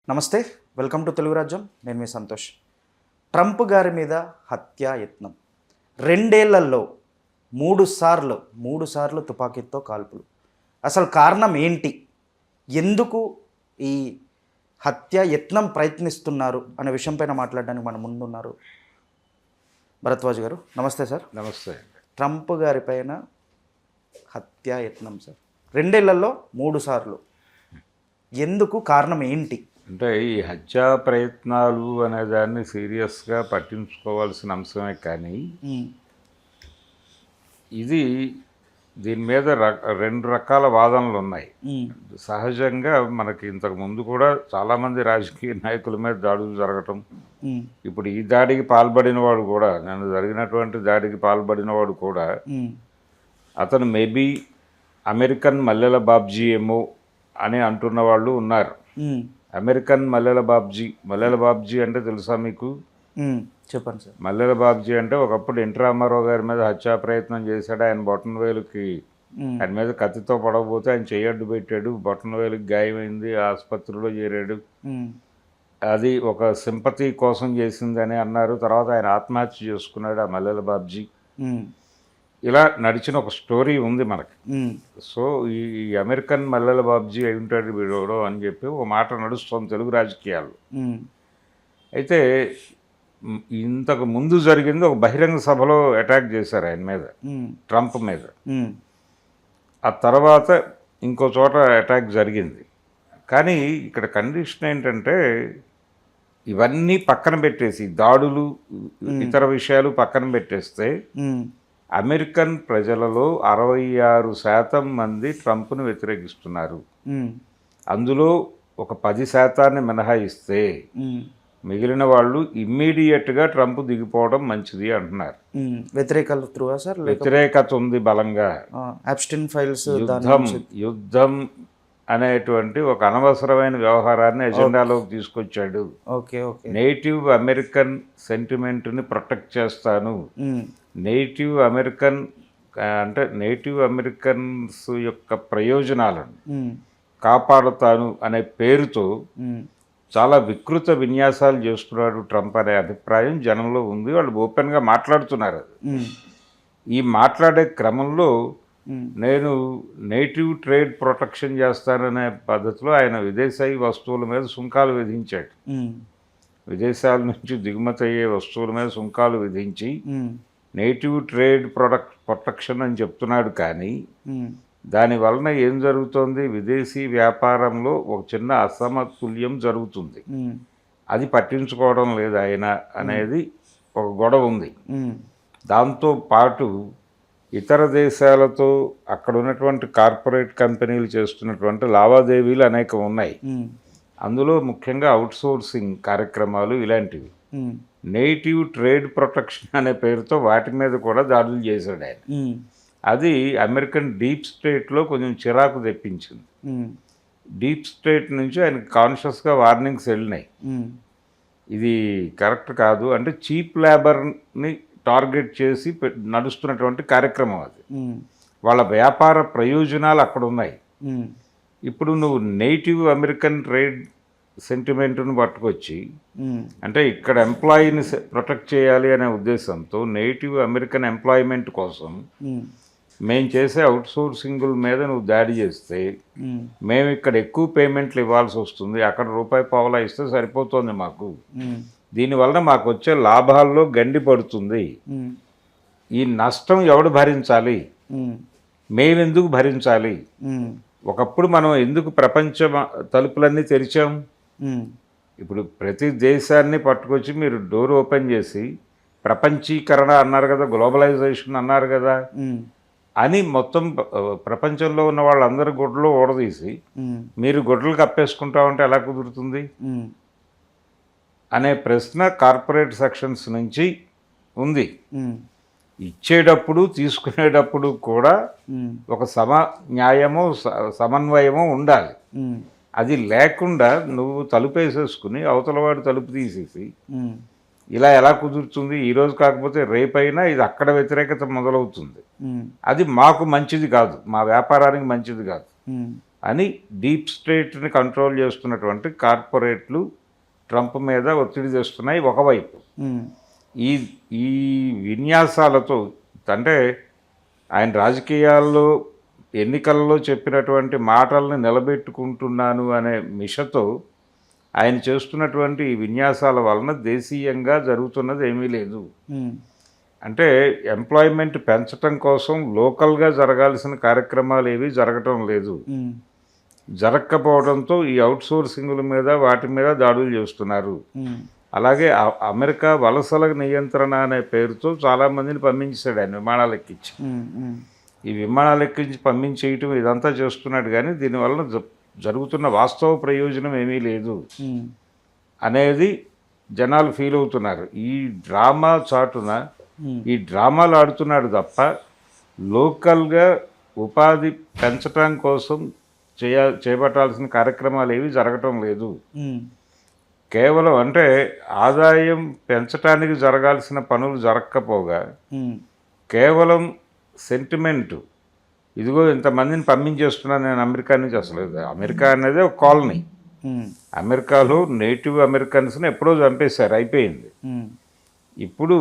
నమస్తే, welcome to Telugu రాజ్యం. నేను మీ సంతోష్. ట్రంప్ గారి మీద హత్యాయత్నం, 2 ఏళ్లలో 3 సార్లు తుపాకీతో కాల్పులు. అసలు కారణం ఏంటి? ఎందుకు ఈ హత్యాయత్నం ప్రయత్నిస్తున్నారు అనే విషయంపైన మాట్లాడడానికి మన ముందున్నారు భరద్వాజ్ గారు. నమస్తే సార్. నమస్తే. ట్రంప్ గారి పైన హత్యాయత్నం సార్, 2 ఏళ్లలో 3 సార్లు. ఎందుకు? కారణం ఏంటి? అంటే ఈ హత్యా ప్రయత్నాలు అనే దాన్ని సీరియస్గా పట్టించుకోవాల్సిన అంశమే, కానీ ఇది దీని మీద 2 రకాల వాదనలు ఉన్నాయి. సహజంగా మనకి ఇంతకు ముందు కూడా చాలామంది రాజకీయ నాయకుల మీద దాడులు జరగటం, ఇప్పుడు ఈ దాడికి పాల్పడిన వాడు కూడా, నేను జరిగినటువంటి దాడికి పాల్పడిన వాడు కూడా అతను మేబీ అమెరికన్ మల్లెల బాబ్జీ ఏమో అని అంటున్న వాళ్ళు ఉన్నారు. అమెరికన్ మల్లెల బాబ్జీ అంటే తెలుసా మీకు? చెప్పండి సార్. మల్లెల బాబ్జీ అంటే ఒకప్పుడు ఎన్టీ రామారావు గారి మీద హత్యా ప్రయత్నం చేశాడు. ఆయన బొటన వేలుకి ఆయన మీద కత్తితో పడకపోతే ఆయన చెయ్యడ్డు పెట్టాడు, బొటన వేలుకి గాయమైంది, ఆసుపత్రిలో చేరాడు. అది ఒక సింపతి కోసం చేసిందని అన్నారు. తర్వాత ఆయన ఆత్మహత్య చేసుకున్నాడు ఆ మల్లెల బాబ్జీ. ఇలా నడిచిన ఒక స్టోరీ ఉంది మనకి. సో ఈ అమెరికన్ మల్లెల బాబ్జీ అయి ఉంటాడు వీడో అని చెప్పి ఒక మాట నడుస్తుంది తెలుగు రాజకీయాల్లో. అయితే ఇంతకు ముందు జరిగింది, ఒక బహిరంగ సభలో అటాక్ చేశారు ఆయన మీద, ట్రంప్ మీద. ఆ తర్వాత ఇంకో చోట అటాక్ జరిగింది. కానీ ఇక్కడ కండిషన్ ఏంటంటే, ఇవన్నీ పక్కన పెట్టేసి, దాడులు ఇతర విషయాలు పక్కన పెట్టేస్తే, అమెరికన్ ప్రజలలో 66% మంది ట్రంప్ను వ్యతిరేకిస్తున్నారు. అందులో ఒక 10% మినహాయిస్తే మిగిలిన వాళ్ళు ఇమ్మీడియట్గా ట్రంప్ దిగిపోవడం మంచిది అంటున్నారు. వ్యతిరేకత ఉంది బలంగా. యుద్ధం అనేటువంటి ఒక అనవసరమైన వ్యవహారాన్ని ఎజెండాలోకి తీసుకొచ్చాడు. నేటివ్ అమెరికన్ సెంటిమెంట్ని ప్రొటెక్ట్ చేస్తాను, నేటివ్ అమెరికన్స్ యొక్క ప్రయోజనాలను కాపాడుతాను అనే పేరుతో చాలా వికృత విన్యాసాలు చేస్తున్నాడు ట్రంప్ అనే అభిప్రాయం జనంలో ఉంది. వాళ్ళు ఓపెన్గా మాట్లాడుతున్నారు. ఈ మాట్లాడే క్రమంలో నేను నేటివ్ ట్రేడ్ ప్రొటెక్షన్ చేస్తాననే పద్ధతిలో ఆయన విదేశీ వస్తువుల మీద సుంకాలు విధించాడు. విదేశాల నుంచి దిగుమతి అయ్యే వస్తువుల మీద సుంకాలు విధించి నేటివ్ ట్రేడ్ ప్రొటెక్షన్ అని చెప్తున్నాడు. కానీ దాని వలన ఏం జరుగుతుంది? విదేశీ వ్యాపారంలో ఒక చిన్న అసమతుల్యం జరుగుతుంది. అది పట్టించుకోవడం లేదు ఆయన అనేది ఒక గొడవ ఉంది. దాంతో పాటు ఇతర దేశాలతో అక్కడ ఉన్నటువంటి కార్పొరేట్ కంపెనీలు చేస్తున్నటువంటి లావాదేవీలు అనేకం ఉన్నాయి. అందులో ముఖ్యంగా అవుట్సోర్సింగ్ కార్యక్రమాలు ఇలాంటివి. నేటివ్ ట్రేడ్ ప్రొటెక్షన్ అనే పేరుతో వాటి మీద కూడా దాడులు చేశాడు ఆయన. అది అమెరికన్ డీప్ స్టేట్లో కొంచెం చిరాకు తెప్పించింది. డీప్ స్టేట్ నుంచి ఆయన కాన్షియస్గా వార్నింగ్స్ వెళ్ళినాయి, ఇది కరెక్ట్ కాదు. అంటే చీప్ లేబర్ని టార్గెట్ చేసి నడుస్తున్నటువంటి కార్యక్రమం అది. వాళ్ళ వ్యాపార ప్రయోజనాలు అక్కడ ఉన్నాయి. ఇప్పుడు నువ్వు నేటివ్ అమెరికన్ ట్రేడ్ సెంటిమెంట్ను పట్టుకొచ్చి, అంటే ఇక్కడ ఎంప్లాయీని ప్రొటెక్ట్ చేయాలి అనే ఉద్దేశంతో నేటివ్ అమెరికన్ ఎంప్లాయ్మెంట్ కోసం మేము చేసే అవుట్సోర్సింగుల మీద నువ్వు దాడి చేస్తే మేము ఇక్కడ ఎక్కువ పేమెంట్లు ఇవ్వాల్సి వస్తుంది, అక్కడ రూపాయి పావలా ఇస్తే సరిపోతుంది మాకు, దీనివలన మాకు వచ్చే లాభాల్లో గండి పడుతుంది, ఈ నష్టం ఎవడు భరించాలి, మేమెందుకు భరించాలి? ఒకప్పుడు మనం ఎందుకు ప్రపంచ తలుపులన్నీ తెరిచాం? ఇప్పుడు ప్రతి దేశాన్ని పట్టుకొచ్చి మీరు డోర్ ఓపెన్ చేసి ప్రపంచీకరణ అన్నారు కదా, గ్లోబలైజేషన్ అన్నారు కదా అని మొత్తం ప్రపంచంలో ఉన్న వాళ్ళందరూ గుడ్లు ఓడదీసి మీరు గుడ్లు కప్పేసుకుంటామంటే ఎలా కుదురుతుంది అనే ప్రశ్న కార్పొరేట్ సెక్షన్స్ నుంచి ఉంది. ఇచ్చేటప్పుడు తీసుకునేటప్పుడు కూడా ఒక న్యాయము సమన్వయము ఉండాలి. అది లేకుండా నువ్వు తలుపేసేసుకుని అవతలవాడు తలుపు తీసేసి ఇలా ఎలా కుదురుతుంది? ఈరోజు కాకపోతే రేపైనా ఇది అక్కడ వ్యతిరేకత మొదలవుతుంది. అది మాకు మంచిది కాదు, మా వ్యాపారానికి మంచిది కాదు. అని డీప్ స్టేట్ని కంట్రోల్ చేస్తున్నటువంటి కార్పొరేట్లు ట్రంప్ మీద ఒత్తిడి తెస్తున్నాయి ఒకవైపు. ఈ ఈ విన్యాసాలతో అంటే ఆయన రాజకీయాల్లో ఎన్నికల్లో చెప్పినటువంటి మాటల్ని నిలబెట్టుకుంటున్నాను అనే మిషతో ఆయన చేస్తున్నటువంటి ఈ విన్యాసాల వలన దేశీయంగా జరుగుతున్నది ఏమీ లేదు. అంటే ఎంప్లాయ్మెంట్ పెంచటం కోసం లోకల్గా జరగాల్సిన కార్యక్రమాలు ఏవి జరగటం లేదు. జరగకపోవడంతో ఈ అవుట్సోర్సింగుల మీద వాటి మీద దాడులు చేస్తున్నారు. అలాగే అమెరికా వలసల నియంత్రణ అనే పేరుతో చాలామందిని పంపించాడు ఆయన విమానాలు ఎక్కించి. ఈ విమానాలు ఎక్కించి పంపించేయటం ఇదంతా చేస్తున్నాడు, కానీ దీనివల్ల జరుగుతున్న వాస్తవ ప్రయోజనం ఏమీ లేదు అనేది జనాలు ఫీల్ అవుతున్నారు. ఈ డ్రామా చాటున ఈ డ్రామాలు ఆడుతున్నాడు తప్ప లోకల్గా ఉపాధి పెంచడం కోసం చేపట్టాల్సిన కార్యక్రమాలు ఏవి జరగటం లేదు. కేవలం అంటే ఆదాయం పెంచడానికి జరగాల్సిన పనులు జరగకపోగా కేవలం సెంటిమెంటు, ఇదిగో ఇంతమందిని పంపించేస్తున్నాను నేను అమెరికా నుంచి. అసలు అమెరికా అనేది ఒక కాలనీ. అమెరికాలో నేటివ్ అమెరికన్స్ని ఎప్పుడో చంపేశారు, అయిపోయింది. ఇప్పుడు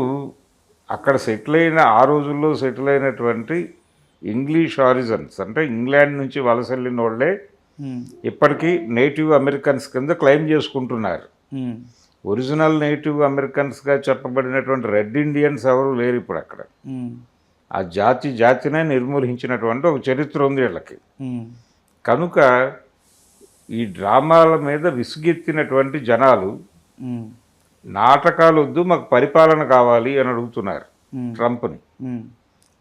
అక్కడ సెటిల్ అయిన ఆ రోజుల్లో సెటిల్ అయినటువంటి ఇంగ్లీష్ ఆరిజన్స్ అంటే ఇంగ్లాండ్ నుంచి వలస వెళ్ళిన వాళ్ళే ఇప్పటికీ నేటివ్ అమెరికన్స్ కింద క్లెయిమ్ చేసుకుంటున్నారు. ఒరిజినల్ నేటివ్ అమెరికన్స్గా చెప్పబడినటువంటి రెడ్ ఇండియన్స్ ఎవరు లేరు ఇప్పుడు అక్కడ. ఆ జాతినే నిర్మూలించినటువంటి ఒక చరిత్ర ఉంది వీళ్ళకి. కనుక ఈ డ్రామాల మీద విసుగెత్తినటువంటి జనాలు నాటకాలు వద్దు, మాకు పరిపాలన కావాలి అని అడుగుతున్నారు ట్రంప్ని.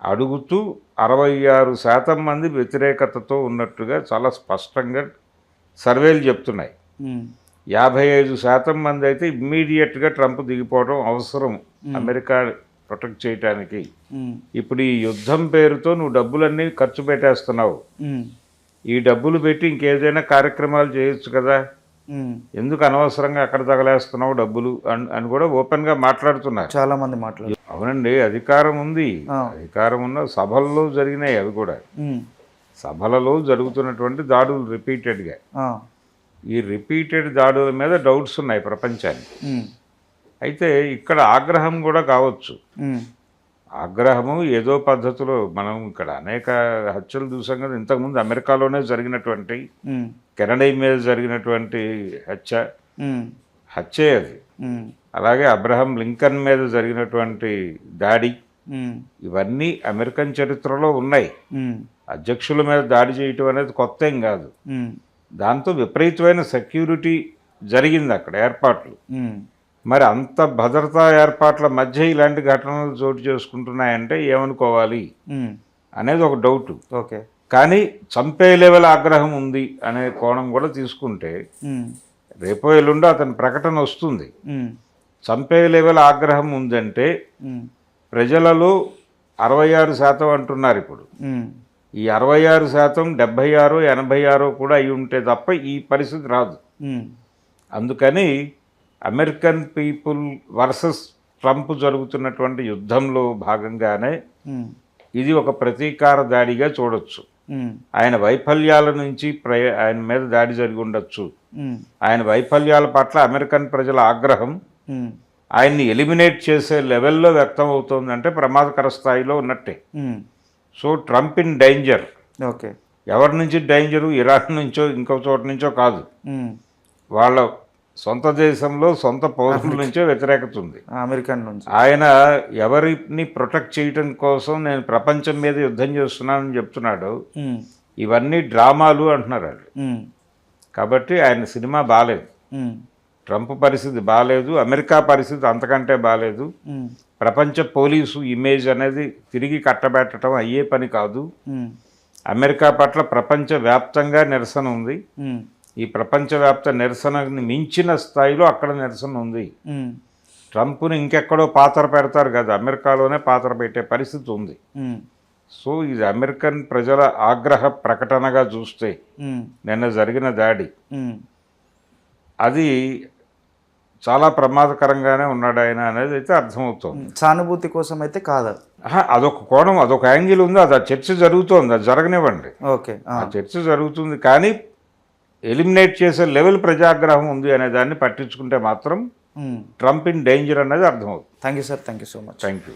అడుగుతూ 66% మంది వ్యతిరేకతతో ఉన్నట్టుగా చాలా స్పష్టంగా సర్వేలు చెప్తున్నాయి. 55% మంది అయితే ఇమ్మీడియట్గా ట్రంప్ దిగిపోవడం అవసరం అమెరికా ప్రొటెక్ట్ చేయటానికి. ఇప్పుడు ఈ యుద్ధం పేరుతో నువ్వు డబ్బులన్నీ ఖర్చు పెట్టేస్తున్నావు, ఈ డబ్బులు పెట్టి ఇంకేదైనా కార్యక్రమాలు చేయొచ్చు కదా, ఎందుకు అనవసరంగా అక్కడ తగలేస్తున్నావు డబ్బులు అని కూడా ఓపెన్గా మాట్లాడుతున్నారు చాలా మంది మాట్లాడు. అవునండి, అధికారం ఉంది, అధికారం ఉన్న సభల్లో జరిగినాయి అవి కూడా. సభలలో జరుగుతున్నటువంటి దాడులు రిపీటెడ్గా, ఈ రిపీటెడ్ దాడుల మీద డౌట్స్ ఉన్నాయి ప్రపంచానికి. అయితే ఇక్కడ ఆగ్రహం కూడా కావచ్చు. ఆగ్రహము ఏదో పద్ధతిలో మనం ఇక్కడ అనేక హత్యలు చూసాం కదా. ఇంతకుముందు అమెరికాలోనే జరిగినటువంటి కెనడీ మీద జరిగినటువంటి హత్యే అది. అలాగే అబ్రహం లింకన్ మీద జరిగినటువంటి దాడి, ఇవన్నీ అమెరికన్ చరిత్రలో ఉన్నాయి. అధ్యక్షుల మీద దాడి చేయటం అనేది కొత్త ఏం కాదు. దాంతో విపరీతమైన సెక్యూరిటీ జరిగింది అక్కడ, ఏర్పాట్లు. మరి అంత భద్రతా ఏర్పాట్ల మధ్య ఇలాంటి ఘటనలు చోటు చేసుకుంటున్నాయంటే ఏమనుకోవాలి అనేది ఒక డౌట్. ఓకే, కానీ చంపే లెవెల్ ఆగ్రహం ఉంది అనే కోణం కూడా తీసుకుంటే రేపో ఎల్లుండో అతని ప్రకటన వస్తుంది. చంపే లెవెల్ ఆగ్రహం ఉందంటే ప్రజలలో 66% అంటున్నారు ఇప్పుడు. ఈ 66% 76, 86 కూడా అయి ఉంటే తప్ప ఈ పరిస్థితి రాదు. అందుకని అమెరికన్ పీపుల్ వర్సెస్ ట్రంప్ జరుగుతున్నటువంటి యుద్ధంలో భాగంగానే ఇది ఒక ప్రతీకార దాడిగా చూడొచ్చు. ఆయన వైఫల్యాల నుంచి ఆయన మీద దాడి జరిగి ఉండొచ్చు. ఆయన వైఫల్యాల పట్ల అమెరికన్ ప్రజల ఆగ్రహం ఆయన్ని ఎలిమినేట్ చేసే లెవెల్లో వ్యక్తం అవుతుందంటే ప్రమాదకర స్థాయిలో ఉన్నట్టే. So Trump in danger. Okay, ఎవరి నుంచి డేంజరు? ఇరాన్ నుంచో ఇంకో చోట నుంచో కాదు, వాళ్ళ సొంత దేశంలో సొంత పౌరుల నుంచో వ్యతిరేకత ఉంది అమెరికన్ నుంచి. ఆయన ఎవరిని ప్రొటెక్ట్ చేయటం కోసం నేను ప్రపంచం మీద యుద్ధం చేస్తున్నానని చెప్తున్నాడు. ఇవన్నీ డ్రామాలు అంటున్నారు వాళ్ళు. కాబట్టి ఆయన సినిమా బాగాలేదు, ట్రంప్ పరిస్థితి బాగాలేదు, అమెరికా పరిస్థితి అంతకంటే బాగాలేదు. ప్రపంచ పోలీసు ఇమేజ్ అనేది తిరిగి కట్టబెట్టడం అయ్యే పని కాదు. అమెరికా పట్ల ప్రపంచవ్యాప్తంగా నిరసన ఉంది. ఈ ప్రపంచవ్యాప్త నిరసనని మించిన స్థాయిలో అక్కడ నిరసన ఉంది. ట్రంప్ని ఇంకెక్కడో పాత్ర పెడతారు కదా, అమెరికాలోనే పాత్ర పెట్టే పరిస్థితి ఉంది. సో ఇది అమెరికన్ ప్రజల ఆగ్రహ ప్రకటనగా చూస్తే నిన్న జరిగిన దాడి అది చాలా ప్రమాదకరంగానే ఉన్నాడు ఆయన అనేది అయితే అర్థమవుతోంది. సానుభూతి కోసం అయితే కాదు. అదొక కోణం, అదొక యాంగిల్ ఉంది. అది ఆ చర్చ జరుగుతోంది, అది జరగనివ్వండి. ఓకే. ఆ చర్చ జరుగుతుంది, కానీ ఎలిమినేట్ చేసే లెవెల్ ప్రజాగ్రహం ఉంది అనే దాన్ని పట్టించుకుంటే మాత్రం ట్రంప్ ఇన్ డేంజర్ అనేది అర్థమవుతుంది. Thank you sir, thank you so much. Thank you.